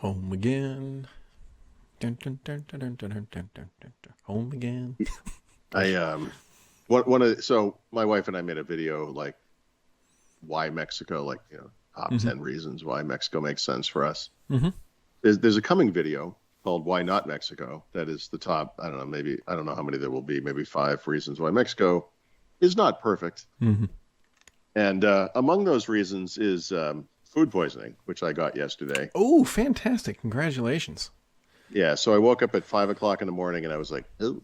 Home again. Dun, dun, dun, dun, dun, dun, dun, dun, dun, dun, dun. Home again. I one of so my wife and I made a video like why Mexico, like top Mm-hmm. 10 reasons why Mexico makes sense for us. Mm-hmm. There's a coming video called Why Not Mexico that is the top, I don't know, maybe I don't know how many there will be, maybe 5 reasons why Mexico is not perfect. Mm-hmm. And among those reasons is food poisoning, which I got yesterday. Oh, fantastic. Congratulations. Yeah, so I woke up at 5 o'clock in the morning and I was like, oh,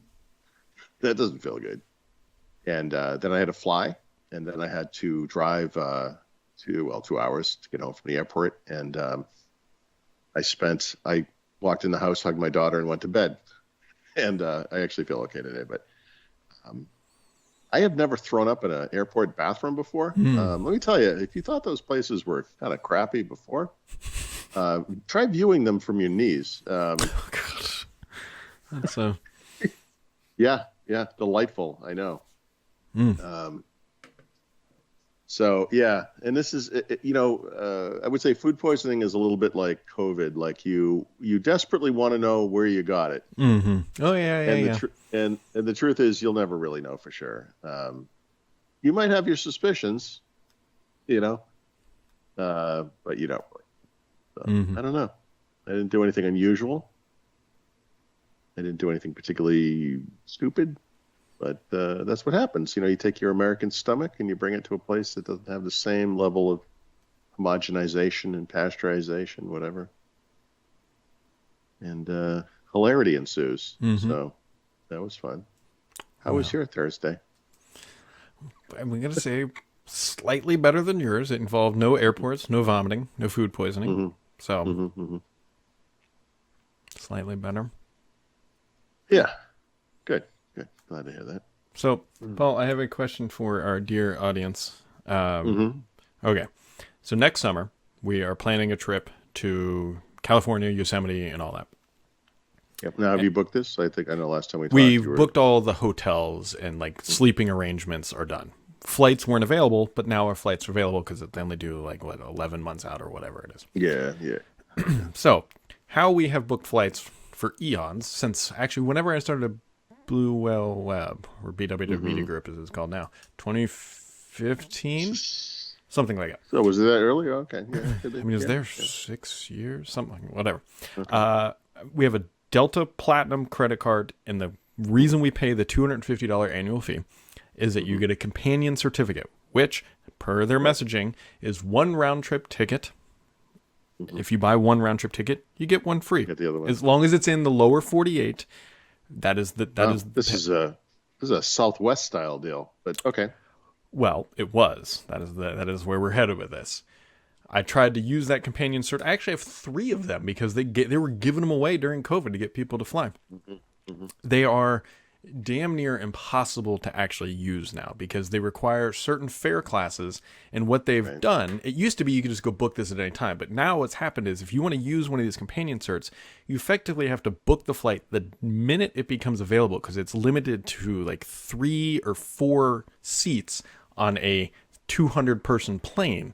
that doesn't feel good. And then I had to fly, and then I had to drive 2 hours to get home from the airport. And I walked in the house, hugged my daughter, and went to bed. And I actually feel okay today. But um, I have never thrown up in an airport bathroom before. Mm. Let me tell you, if you thought those places were kind of crappy before, try viewing them from your knees. Oh, gosh. That's Yeah, delightful. I know. Mm. Um, So yeah, and this is I would say food poisoning is a little bit like COVID. Like you desperately want to know where you got it, Mm-hmm. Oh, yeah, yeah, and yeah. and the truth is you'll never really know for sure. You might have your suspicions, you know, but you don't really. So, Mm-hmm. I don't know. I didn't do anything unusual. I didn't do anything particularly stupid. But that's what happens. You take your American stomach and you bring it to a place that doesn't have the same level of homogenization and pasteurization, whatever. And hilarity ensues. Mm-hmm. So that was fun. How was Well, your Thursday? I'm going to say slightly better than yours. It involved no airports, no vomiting, no food poisoning. Hmm. So, Hmm. slightly better. Yeah, good, good. Glad to hear that. So, Paul, I have a question for our dear audience. Hmm. Okay. So, next summer, we are planning a trip to California, Yosemite, and all that. Yep. Now, have you booked this? I think I know last time we talked, you We've were. booked all the hotels and like sleeping arrangements are done. Flights weren't available, but now our flights are available because they only do like 11 months out or whatever it is. Yeah, yeah. So, how we have booked flights for eons since actually whenever I started Blue Whale Web or BWW Hmm. Group as it's called now, 2015, something like that. So was it that early? Okay, yeah, could I be. mean, it was Yeah, there yeah. 6 years, something, whatever. Okay. Uh, we have a Delta Platinum credit card, and the reason we pay the $250 annual fee is that you Hmm. get a companion certificate, which, per their Right. messaging, is one round trip ticket. Hmm. If you buy one round trip ticket, you get one free. Get the other one. As long as it's in the lower 48, that Oh, is the this is a Southwest style deal, but okay. well, it was. That is where we're headed with this. I tried to use that companion cert. I actually have 3 of them because they were giving them away during COVID to get people to fly. Hmm. Hmm. They are damn near impossible to actually use now because they require certain fare classes. And what they've Right. done, it used to be you could just go book this at any time, but now what's happened is if you want to use one of these companion certs, you effectively have to book the flight the minute it becomes available because it's limited to like 3 or 4 seats on a 200 person plane.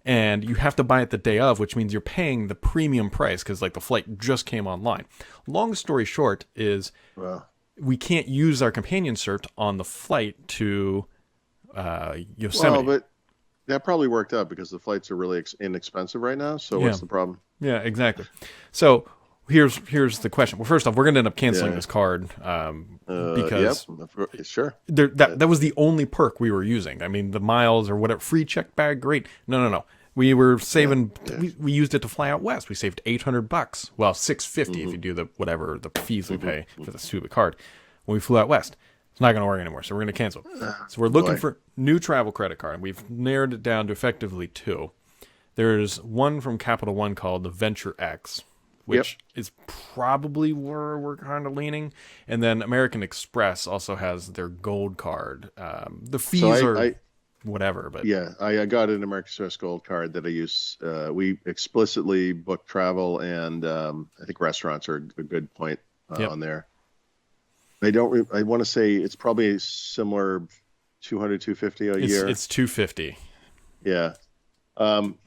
And you have to buy it the day of, which means you're paying the premium price because like the flight just came online. Long story short is Well, we can't use our companion cert on the flight to well, Yosemite. but that probably worked out because the flights are really inexpensive right now. So Yeah, what's the problem? yeah, exactly. So here's the question. Well, first off, we're going to end up canceling Yeah. this card Yep. because Sure. that was the only perk we were using. I mean, the miles or whatever, free check bag, great. No. We were Yeah. saving. Yeah. We used it to fly out west. We saved $800. Well, 650 if Hmm. you do the whatever the fees we Hmm. pay for the stupid card when we flew out west. It's not going to work anymore, so we're going to cancel. So we're looking Boy. for new travel credit card. We've narrowed it down to effectively 2. There's one from Capital One called the Venture X, Yep. which is probably where we're kind of leaning. And then American Express also has their gold card. The So fees are whatever, but yeah, I got an American Express Gold card that I use. We explicitly book travel, and I think restaurants are a good point yep. on there. I want to say it's probably similar 200, 250 a It's year. it's 250. Yeah. Um,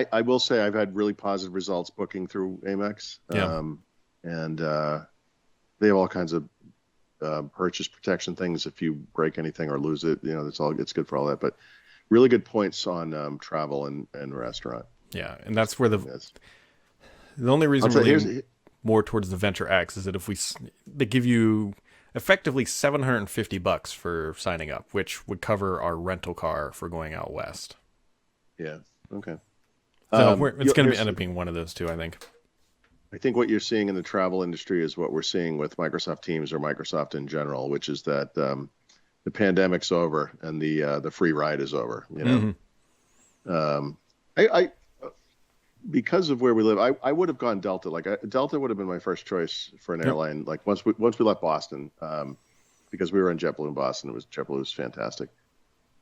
I will say I've had really positive results booking through Amex. Yeah. And they have all kinds of purchase protection things. If you break anything or lose it, it's good for all that. But really good points on travel and restaurant. Yeah, and that's where the only reason I'll we're say, leaning more towards the Venture X is that they give you effectively $750 for signing up, which would cover our rental car for going out west. Yeah. Okay. So it's going to end up being one of those two, I think. I think what you're seeing in the travel industry is what we're seeing with Microsoft Teams or Microsoft in general, which is that the pandemic's over and the free ride is over. I because of where we live, I would have gone Delta. Like Delta would have been my first choice for an airline. Like once we left Boston, because we were in JetBlue in Boston. JetBlue was fantastic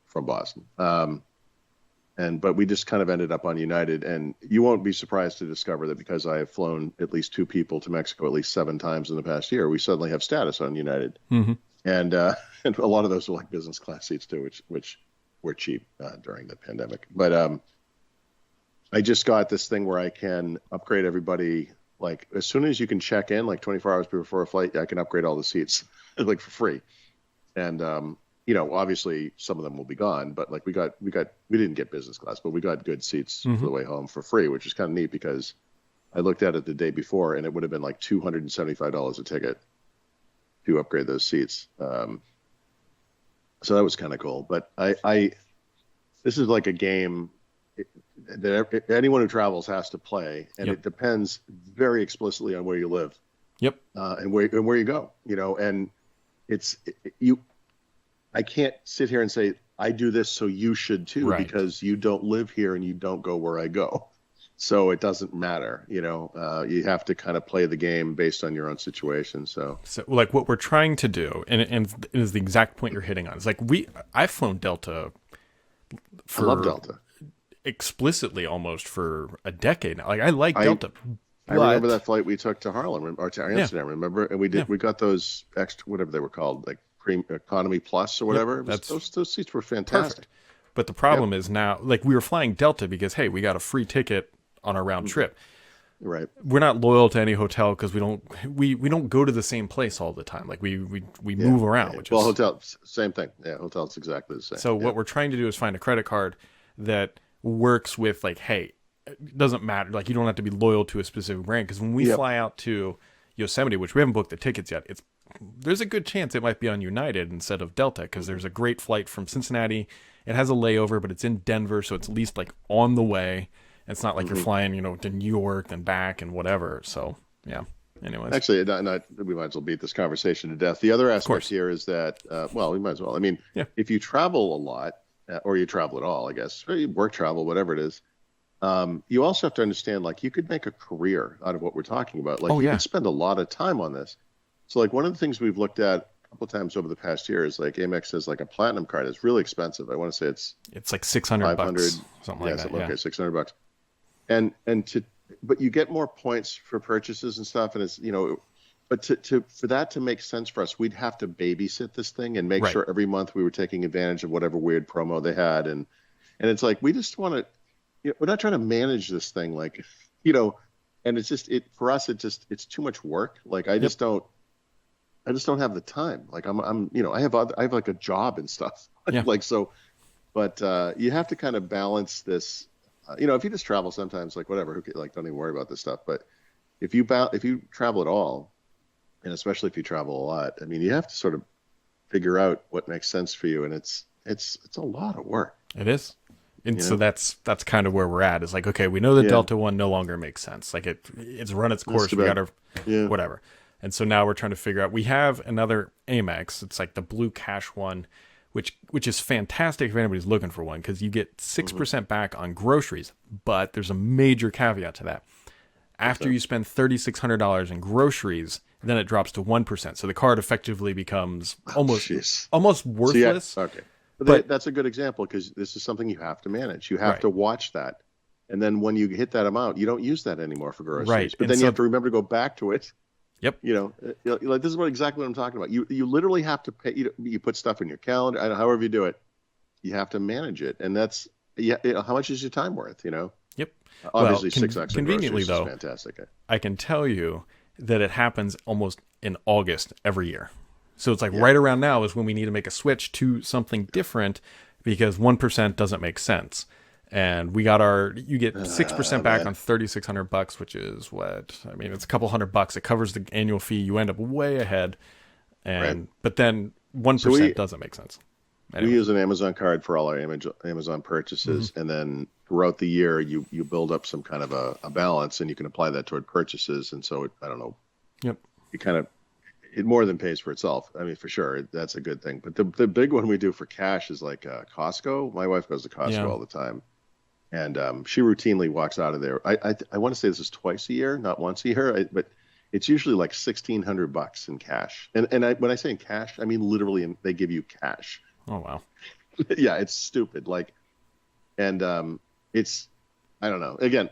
from Boston. But we just kind of ended up on United, and you won't be surprised to discover that because I have flown at least 2 people to Mexico at least 7 times in the past year, we suddenly have status on United, and a lot of those were like business class seats too, which were cheap during the pandemic. But I just got this thing where I can upgrade everybody. Like as soon as you can check in, like 24 hours before a flight, I can upgrade all the seats like for free, and obviously some of them will be gone, but like we didn't get business class, but we got good seats for the way home for free, which is kind of neat because I looked at it the day before and it would have been like $275 a ticket to upgrade those seats. So that was kind of cool, but this is like a game that anyone who travels has to play, and it depends very explicitly on where you live. Yep. And where you go, and I can't sit here and say, I do this, so you should too, right, because you don't live here and you don't go where I go. So it doesn't matter. You have to kind of play the game based on your own situation. So like what we're trying to do, and it is the exact point you're hitting on. It's like I've flown Delta I love Delta. Explicitly almost for a decade now. Like I like Delta. I remember that flight we took to Harlem or to Amsterdam, remember? And we got those extra, whatever they were called, like Economy Plus or whatever. Those seats were fantastic. Perfect. But the problem is now, like we were flying Delta because, hey, we got a free ticket on our round trip. Right. We're not loyal to any hotel because we don't go to the same place all the time. Like we move around. Which hotel, same thing. Yeah, hotel's exactly the same. So what we're trying to do is find a credit card that works with like, hey, it doesn't matter. Like you don't have to be loyal to a specific brand, because when we fly out to Yosemite, which we haven't booked the tickets yet, there's a good chance it might be on United instead of Delta, because there's a great flight from Cincinnati. It has a layover, but it's in Denver, so it's at least like on the way. It's not like you're flying, to New York and back and whatever. So yeah. Anyways, actually, we might as well beat this conversation to death. The other aspect here is that, we might as well. I mean, if you travel a lot, or you travel at all, I guess, or you work travel, whatever it is, you also have to understand, like, you could make a career out of what we're talking about. Like, you could spend a lot of time on this. So, like, one of the things we've looked at a couple of times over the past year is, like, Amex has, like, a platinum card. It's really expensive. I want to say it's like $600, something like that. Okay, $600. But you get more points for purchases and stuff, and it's, but for that to make sense for us, we'd have to babysit this thing and make sure every month we were taking advantage of whatever weird promo they had, and it's like we just want to, we're not trying to manage this thing, like, and it's just for us it's too much work. Like I just don't have the time. Like I'm I have like a job and stuff. Like so, but you have to kind of balance this. If you just travel sometimes, like whatever, like don't even worry about this stuff. But if you travel at all, and especially if you travel a lot, I mean, you have to sort of figure out what makes sense for you, and it's a lot of work. It is. And so that's kind of where we're at. Is like, okay, we know the Delta one no longer makes sense. Like it's run its course. We got to whatever. And so now we're trying to figure out. We have another Amex. It's like the Blue Cash one, which is fantastic if anybody's looking for one, because you get 6% back on groceries. But there's a major caveat to that. After you spend $3,600 in groceries, then it drops to 1%. So the card effectively becomes almost worthless. So okay. But that's a good example, because this is something you have to manage. You have to watch that. And then when you hit that amount, you don't use that anymore for groceries. Right. But then you have to remember to go back to it. Yep. Like this is exactly what I'm talking about. You literally have to pay. You put stuff in your calendar, however you do it. You have to manage it, and that's how much is your time worth? Yep. Well, Obviously, 6X at conveniently groceries is though, fantastic. I can tell you that it happens almost in August every year. So it's like Yeah. right around now is when we need to make a switch to something different because 1% doesn't make sense. And we got you get 6% back That, on $3,600, which is what, I mean, it's a couple $100. It covers the annual fee. You end up way ahead. right. But then So 1% doesn't make sense. we Anyways. use an Amazon card for all our Amazon purchases, and then throughout the year, you build up some kind of a balance, and you can apply that toward purchases. And so, I don't know, Yep. it kind of it more than pays for itself. I mean, for sure, that's a good thing. But the big one we do for cash is like Costco. My wife goes to Costco Yeah. all the time, and she routinely walks out of there. I want to say this is twice a year, not once a year, but it's usually like $1,600 in cash. And when I say in cash, I mean literally, they give you cash. Oh, wow. Yeah, it's stupid. Like, and it's, I don't know. Again,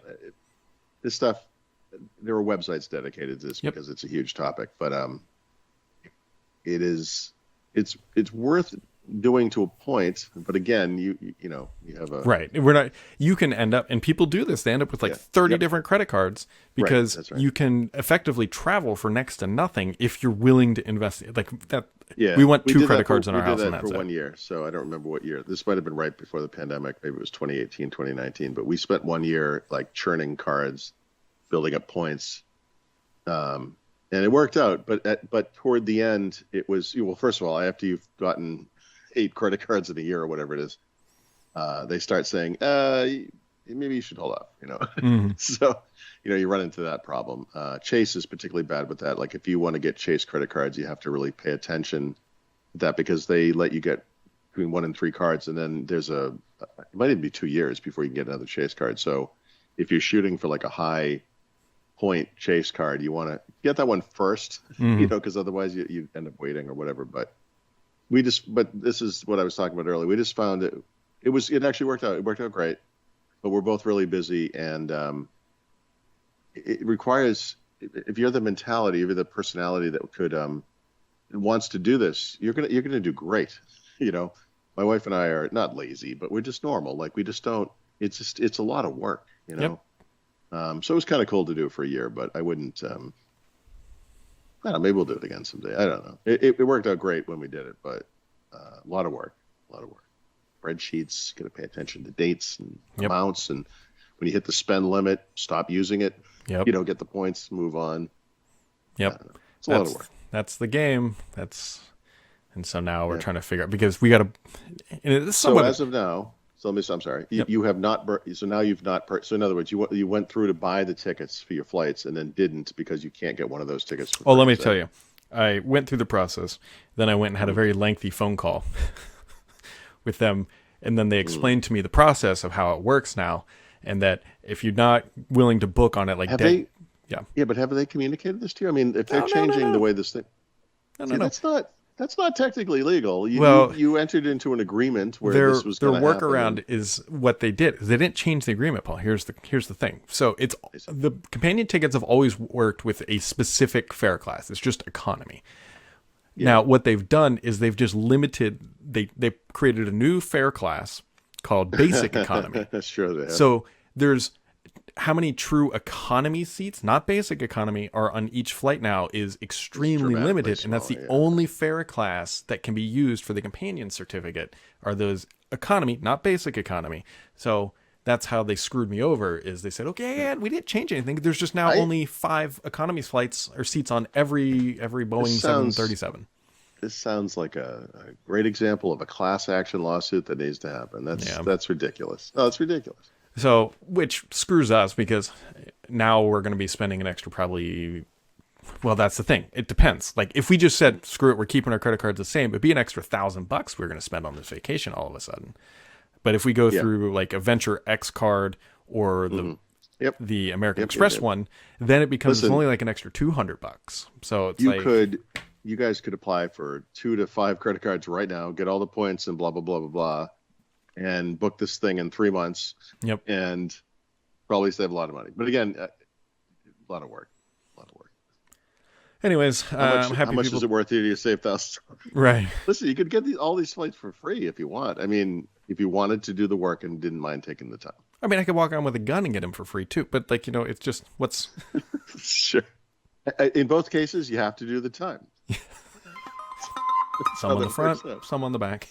this stuff, there are websites dedicated to this Yep. because it's a huge topic. But it's worth doing to a point. But again, you know, you have a Right. We're not, you can end up, and people do this, they end up with like Yeah. 30 Yep. different credit cards because That's right. you can effectively travel for next to nothing if you're willing to invest. Like that. Yeah, We want 2 did credit that cards in our we house, did and that that's for it. 1 year, so I don't remember what year. This might have been right before the pandemic. Maybe it was 2018, 2019. But we spent 1 year like churning cards, building up points, and it worked out. But toward the end, it was well. First of all, after you've gotten 8 credit cards in a year or whatever it is, they start saying, maybe you should hold off. You know, Mhm. so you run into that problem. Chase is particularly bad with that. Like if you want to get Chase credit cards, you have to really pay attention to that because they let you get between 1 and 3 cards, and then there's it might even be 2 years before you can get another Chase card. So if you're shooting for like a high point Chase card, you want to get that one first, Mhm. because otherwise you end up waiting or whatever. But this is what I was talking about earlier. We just found it actually worked out. It worked out great, but we're both really busy, and it requires, if you're the mentality, if you're the personality that could wants to do this, you're gonna do great. My wife and I are not lazy, but we're just normal. Like we just don't. It's a lot of work. Yep. So it was kind of cool to do for a year, but I wouldn't. I don't know, maybe we'll do it again someday. I don't know. It worked out great when we did it, but a lot of work. Spreadsheets, got to pay attention to dates and Yep. amounts, and when you hit the spend limit, stop using it. Yep. Get the points, move on. Yep. It's a lot of work. That's the game. And so now we're trying to figure out because we got to. It's somewhat, So as of now, I'm sorry. Yep. You have not. So now you've not. So in other words, you went through to buy the tickets for your flights and then didn't because you can't get one of those tickets. For oh, let me free, tell you, I went through the process. Then I went and had a very lengthy phone call with them, and then they explained to me the process of how it works now, and that if you're not willing to book on it, like Have they? yeah, Yeah, but have they communicated this to you? I mean, if they're No, changing the way this thing, no. that's not technically legal. Well, you entered into an agreement where their this was their going to happen. workaround is what they did. They didn't change the agreement, Paul. Here's the thing. So it's the companion tickets have always worked with a specific fare class. It's just economy. Now what they've done is they've just limited. They created a new fare class called basic economy. Sure they have. So there's how many true economy seats, not basic economy, are on each flight now is extremely dramatically limited. And that's the smaller, only fare class that can be used for the companion certificate are those economy, not basic economy. So that's how they screwed me over is they said, okay, yeah, we didn't change anything. There's just now only 5 economy flights or seats on every Boeing 737. This sounds like a great example of a class action lawsuit that needs to happen. That's ridiculous. Oh, it's ridiculous. So, which screws us because now we're going to be spending an extra probably, well, that's the thing. It depends. Like if we just said, screw it, we're keeping our credit cards the same, it'd be an extra $1,000 we're going to spend on this vacation all of a sudden. But if we go through like a Venture X card or the American Express one, then it becomes only like an extra $200. So it's you guys could apply for 2 to 5 credit cards right now, get all the points and blah, blah, blah, blah, blah, and book this thing in 3 months. Yep. And probably save a lot of money. But again, a lot of work. Anyways, I'm happy how much people. is it worth you to save $1,000? Right. Listen, you could get all these flights for free if you want. I mean, if you wanted to do the work and didn't mind taking the time. I mean, I could walk on with a gun and get him for free too. But like, it's just what's. Sure. In both cases, you have to do the time. Some on the front, some on the back.